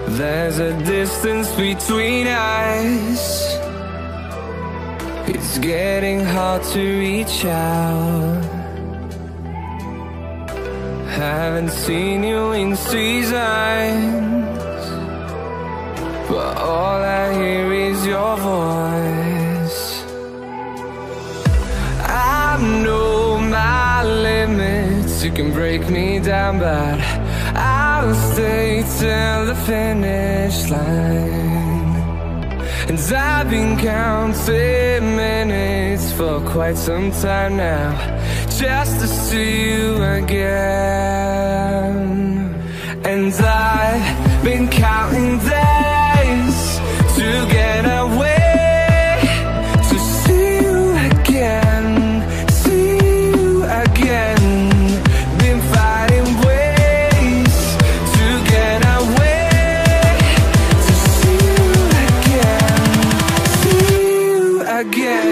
There's a distance between us. It's getting hard to reach out. Haven't seen you in seasons, but all I hear is your voice. I know my limits, you can break me down, but I'll stay till the finish line. And I've been counting minutes for quite some time now, just to see you again. And I've been counting days to get away, to see you again, see you again. Been finding ways to get away, to see you again, see you again.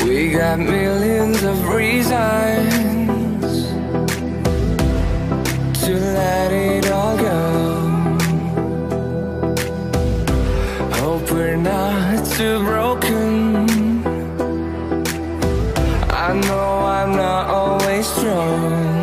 We got millions of reasons to let it all go. Hope we're not too broken. I know I'm not always strong,